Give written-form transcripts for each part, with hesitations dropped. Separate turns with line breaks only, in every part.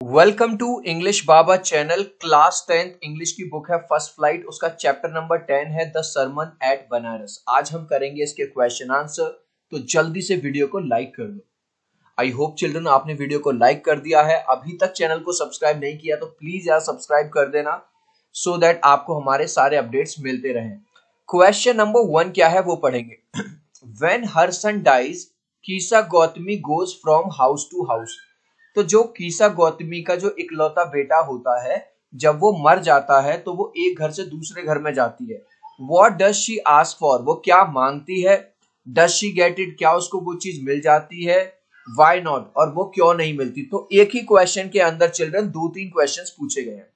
Welcome to English Baba channel. Class 10th English की book है first flight, उसका chapter number 10 है द सरमन एट बनारस। आज हम करेंगे इसके क्वेश्चन आंसर, तो जल्दी से वीडियो को लाइक कर दो। आई होप चिल्ड्रन आपने वीडियो को लाइक कर दिया है। अभी तक चैनल को सब्सक्राइब नहीं किया तो प्लीज यार सब्सक्राइब कर देना, सो दैट आपको हमारे सारे अपडेट्स मिलते रहें। क्वेश्चन नंबर 1 क्या है वो पढ़ेंगे। When her son dies, Kisa Gautami goes from house to house. तो जो कीसा गौतमी का जो इकलौता बेटा होता है, जब वो मर जाता है तो वो एक घर से दूसरे घर में जाती है। What does she ask for, वो क्या मांगती है। डज शी गेट इट, क्या उसको वो चीज मिल जाती है। वाई नॉट, और वो क्यों नहीं मिलती। तो एक ही क्वेश्चन के अंदर चिल्ड्रन 2-3 क्वेश्चंस पूछे गए हैं।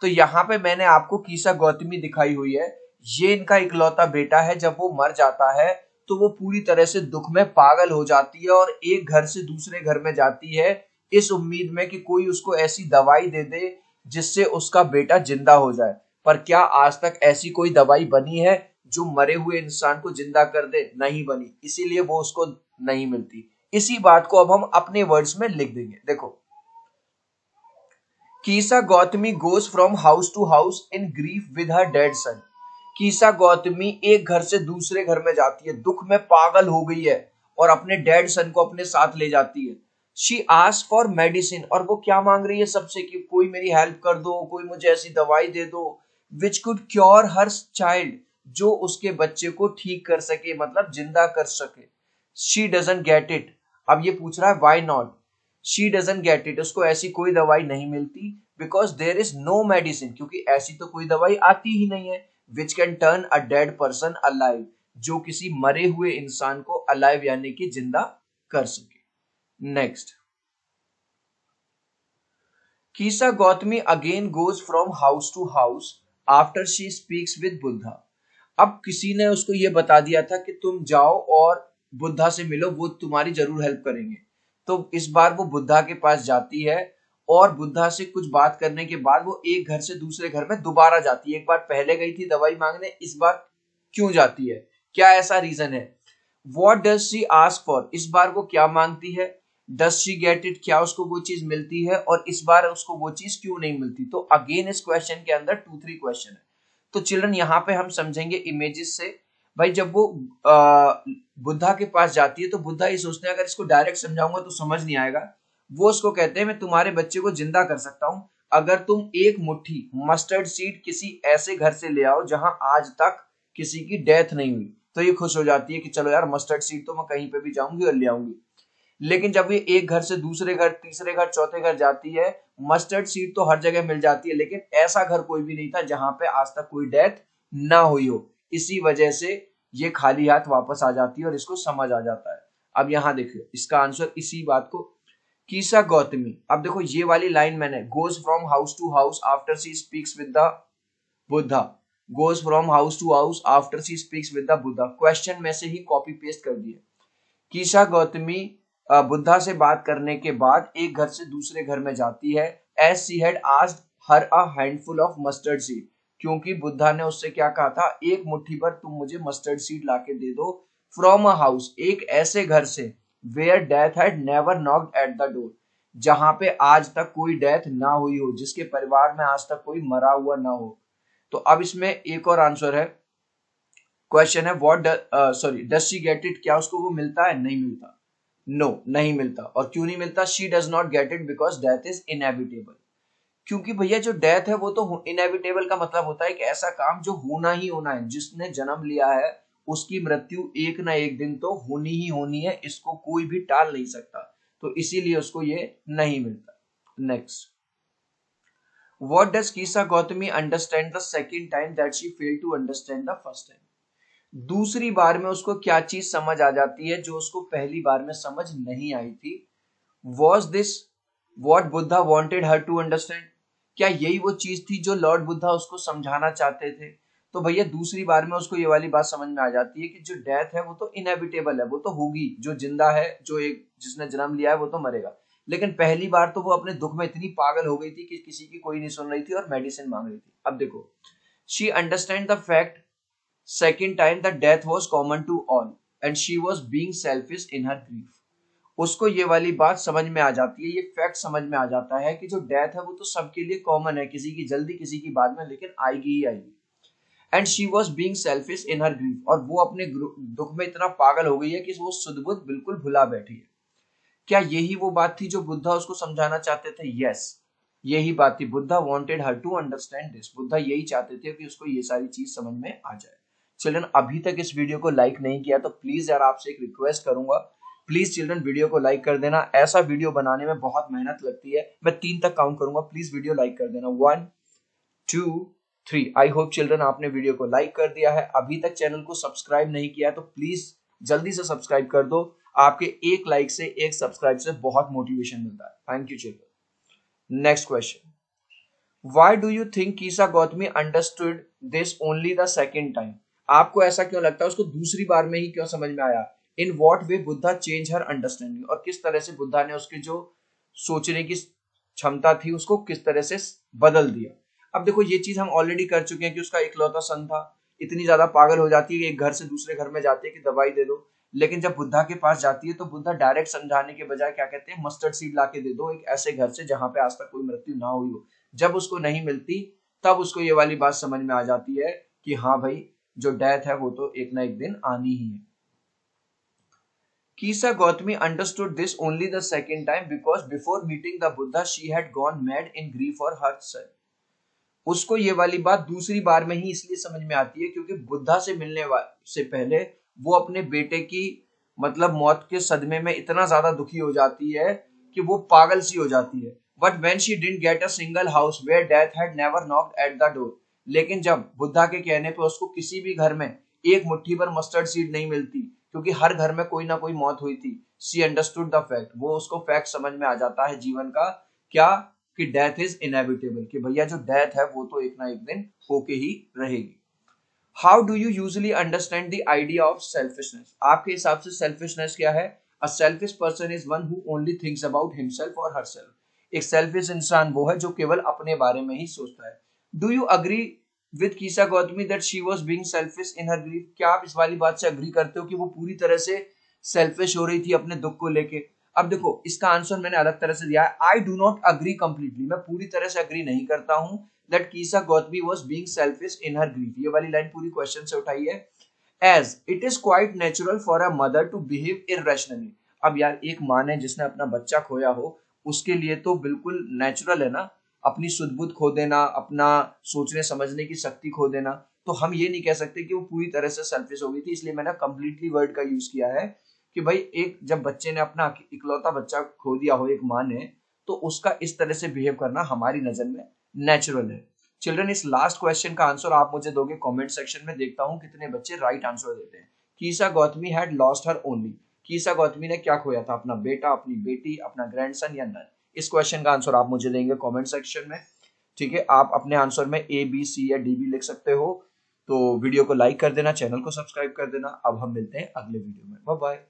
तो यहाँ पे मैंने आपको कीसा गौतमी दिखाई हुई है, ये इनका इकलौता बेटा है। जब वो मर जाता है तो वो पूरी तरह से दुख में पागल हो जाती है और एक घर से दूसरे घर में जाती है, इस उम्मीद में कि कोई उसको ऐसी दवाई दे दे जिससे उसका बेटा जिंदा हो जाए। पर क्या आज तक ऐसी कोई दवाई बनी है जो मरे हुए इंसान को जिंदा कर दे? नहीं बनी, इसीलिए वो उसको नहीं मिलती। इसी बात को अब हम अपने वर्ड्स में लिख देंगे। देखो, Kisa Gautami goes from house to house in grief with her dead son. Kisa Gautami एक घर से दूसरे घर में जाती है, दुख में पागल हो गई है और अपने डेड सन को अपने साथ ले जाती है। शी आस्क फॉर मेडिसिन, और वो क्या मांग रही है सबसे कि कोई मेरी हेल्प कर दो, कोई मुझे ऐसी दवाई दे दो which could cure her child, जो उसके बच्चे को ठीक कर सके, मतलब जिंदा कर सके। शी डजंट गेट इट, अब ये पूछ रहा है why not. She doesn't get it, उसको ऐसी कोई दवाई नहीं मिलती। Because there is no medicine, क्योंकि ऐसी तो कोई दवाई आती ही नहीं है। Which can turn a dead person alive, जो किसी मरे हुए इंसान को अलाइव यानी कि जिंदा कर सके। Next, Kisa Gotami again goes from house to house after she speaks with Buddha. अब किसी ने उसको ये बता दिया था कि तुम जाओ और बुद्धा से मिलो, वो तुम्हारी जरूर हेल्प करेंगे। तो इस बार वो बुद्धा के पास जाती है और बुद्धा से कुछ बात करने के बाद वो एक घर से दूसरे घर में दोबारा जाती है। एक बार पहले गई थी दवाई मांगने, इस बार क्यों जाती है, क्या ऐसा रीजन है। What does she ask for, इस बार वो क्या मांगती है। डज शी गेट इट, क्या उसको वो चीज मिलती है, और इस बार उसको वो चीज क्यों नहीं मिलती। तो अगेन इस क्वेश्चन के अंदर 2-3 क्वेश्चन है। तो चिल्ड्रन यहाँ पे हम समझेंगे इमेजेस से। भाई जब वो बुद्धा के पास जाती है तो बुद्धा ये सोचते हैं अगर इसको डायरेक्ट समझाऊंगा तो समझ नहीं आएगा। वो उसको कहते हैं मैं तुम्हारे बच्चे को जिंदा कर सकता हूं अगर तुम एक मुट्ठी मस्टर्ड सीड किसी ऐसे घर से ले आओ जहां आज तक किसी की डेथ नहीं हुई। तो ये खुश हो जाती है कि चलो यार मस्टर्ड सीड तो मैं कहीं पे भी जाऊंगी और ले आऊंगी। लेकिन जब ये एक घर से दूसरे घर, तीसरे घर, चौथे घर जाती है, मस्टर्ड सीड तो हर जगह मिल जाती है, लेकिन ऐसा घर कोई भी नहीं था जहां पे आज तक कोई डेथ ना हुई हो। इसी वजह से ये खाली हाथ वापस आ जाती है और इसको समझ आ जाता है। अब यहां देखिए इसका आंसर इसी बात को, कीसा गौतमी। अब देखो ये वाली लाइन मैंने, goes from house to house after she speaks with the Buddha, goes from house to house after she speaks with the Buddha, question में से ही कॉपी पेस्ट कर दिए। कीशा गौतमी बुद्धा से बात करने के बाद एक घर से दूसरे घर में जाती है। As she had asked her a handful of mustard seed, क्योंकि बुद्धा ने उससे क्या कहा था, एक मुट्ठी पर तुम मुझे मस्टर्ड सीड लाके दे दो। फ्रॉम अ हाउस, एक ऐसे घर से, where death had never knocked at the door, जहां पे आज तक कोई डेथ ना हुई हो, जिसके परिवार में आज तक कोई मरा हुआ ना हो। तो अब इसमें एक और आंसर है। क्वेश्चन है what sorry does she get it, क्या उसको वो मिलता है? नहीं मिलता। नो नहीं मिलता। और क्यों नहीं मिलता? She does not get it because death is inevitable, क्योंकि भैया जो डेथ है वो तो इनएविटेबल का मतलब होता है कि ऐसा काम जो होना ही होना है। जिसने जन्म लिया है उसकी मृत्यु एक ना एक दिन तो होनी ही होनी है, इसको कोई भी टाल नहीं सकता। तो इसीलिए उसको ये नहीं मिलता। Next, what does Kisa Gotami understand the second time that she failed to understand the first time. दूसरी बार में उसको क्या चीज समझ आ जाती है जो उसको पहली बार में समझ नहीं आई थी। Was this what Buddha wanted her to understand, क्या यही वो चीज थी जो लॉर्ड बुद्धा उसको समझाना चाहते थे। तो भैया दूसरी बार में उसको ये वाली बात समझ में आ जाती है कि जो डेथ है वो तो इनएविटेबल है, वो तो होगी। जो जिंदा है, जो एक जिसने जन्म लिया है वो तो मरेगा। लेकिन पहली बार तो वो अपने दुख में इतनी पागल हो गई थी कि किसी की कोई नहीं सुन रही थी और मेडिसिन मांग रही थी। अब देखो, she understand the fact second time that death was common to all and she was being selfish in her grief। उसको ये वाली बात समझ में आ जाती है, ये फैक्ट समझ में आ जाता है कि जो डेथ है वो तो सबके लिए कॉमन है, किसी की जल्दी किसी की बाद में, लेकिन आएगी ही आएगी। And she was being selfish in her grief, और वो अपने दुख में इतना पागल हो गई है कि वो सुध-बुध बिल्कुल भुला बैठी है। क्या यही वो बात थी जो बुद्धा उसको समझाना चाहते थे? यस, यही बात थी। Buddha wanted her to understand this, Buddha यही चाहते थे कि उसको ये सारी चीज समझ में आ जाए। चिल्ड्रन, अभी तक इस वीडियो को लाइक नहीं किया तो प्लीज यार आपसे एक रिक्वेस्ट करूंगा, प्लीज चिल्ड्रन वीडियो को लाइक कर देना। ऐसा वीडियो बनाने में बहुत मेहनत लगती है, मैं 3 तक काउंट करूंगा, प्लीज वीडियो लाइक कर देना। 1 2 3। आई होप चिल्ड्रन आपने वीडियो को लाइक कर दिया है। अभी तक चैनल को सब्सक्राइब नहीं किया तो प्लीज जल्दी से सब्सक्राइब कर दो। आपके एक लाइक से, एक सब्सक्राइब से बहुत मोटिवेशन मिलता है। Thank you children. Next question, why do you think कीसा Gautami understood this only the second time? आपको ऐसा क्यों लगता है उसको दूसरी बार में ही क्यों समझ में आया? In what way Buddha change her understanding, और किस तरह से बुद्धा ने उसके जो सोचने की क्षमता थी उसको किस तरह से बदल दिया? अब देखो, ये चीज हम ऑलरेडी कर चुके हैं कि उसका इकलौता सन था, इतनी ज्यादा पागल हो जाती है कि एक घर से दूसरे घर में जाती है कि दवाई दे दो, लेकिन जब बुद्धा के पास जाती है तो बुद्धा डायरेक्ट समझाने के बजाय क्या कहते हैं, मस्टर्ड सीड ला के दे दो एक ऐसे घर से जहां पे आज तक कोई मृत्यु ना हुई हो। जब उसको नहीं मिलती तब उसको ये वाली बात समझ में आ जाती है कि हाँ भाई, जो डेथ है वो तो एक ना एक दिन आनी ही है। Kisa Gautami understood this only the second time because before meeting the Buddha she had gone mad in grief for herself. उसको ये वाली बात दूसरी बार में ही इसलिए समझ में आती है क्योंकि बुद्धा से मिलने से पहले वो अपने बेटे की मतलब मौत के सदमे में इतना ज्यादा दुखी हो जाती है कि वो पागल सी हो जाती है। But when she didn't get a single house where death had never knocked at the door, लेकिन जब बुद्धा के कहने पे उसको किसी भी घर में एक मुट्ठी भर मस्टर्ड सीड नहीं मिलती क्योंकि हर घर में कोई ना कोई मौत हुई थी, शी अंडरस्टूड द फैक्ट, वो उसको फैक्ट समझ में आ जाता है जीवन का, क्या कि डेथ इज इनएविटेबल, कि भैया जो डेथ है वो तो एक ना एक दिन होके ही रहेगी। How do you usually understand the idea of selfishness? आपके हिसाब से सेल्फिशनेस क्या है? A selfish person is one who only thinks about himself और हरसेल्फ। एक सेल्फिश इंसान वो है जो केवल अपने बारे में ही सोचता है। Do you agree with कीसा Gautami that she was being selfish in her grief? क्या आप इस वाली बात से अग्री करते हो कि वो पूरी तरह से सेल्फिश हो रही थी अपने दुख को लेके? अब देखो, इसका आंसर मैंने अलग तरह से दिया है। I do not agree completely, मैं पूरी तरह से अग्री नहीं करता हूं that Kisa Gautami was being selfish in her grief. ये वाली लाइन पूरी क्वेश्चन से उठाई है। As it is quite natural for a mother to behave irrationally. अब यार, एक माँ ने जिसने अपना बच्चा खोया हो उसके लिए तो बिल्कुल नेचुरल है ना अपनी सुध-बुध खो देना, अपना सोचने समझने की शक्ति खो देना। तो हम ये नहीं कह सकते कि वो पूरी तरह से सेल्फिश हो गई थी, इसलिए मैंने कंप्लीटली वर्ड का यूज किया है कि भाई एक जब बच्चे ने अपना इकलौता बच्चा खो दिया हो एक माँ ने, तो उसका इस तरह से बिहेव करना हमारी नजर में नेचुरल है। चिल्ड्रन, इस लास्ट क्वेश्चन का आंसर आप मुझे दोगे कमेंट सेक्शन में, देखता हूँ कितने बच्चे राइट आंसर देते हैं। Kisa Gautami had lost her only, Kisa Gautami ने क्या खोया था? अपना बेटा, अपनी बेटी, अपना ग्रैंडसन या नन? इस क्वेश्चन का आंसर आप मुझे देंगे कमेंट सेक्शन में। ठीक है, आप अपने आंसर में ए बी सी या डी भी लिख सकते हो। तो वीडियो को लाइक कर देना, चैनल को सब्सक्राइब कर देना। अब हम मिलते हैं अगले वीडियो में। Bye bye.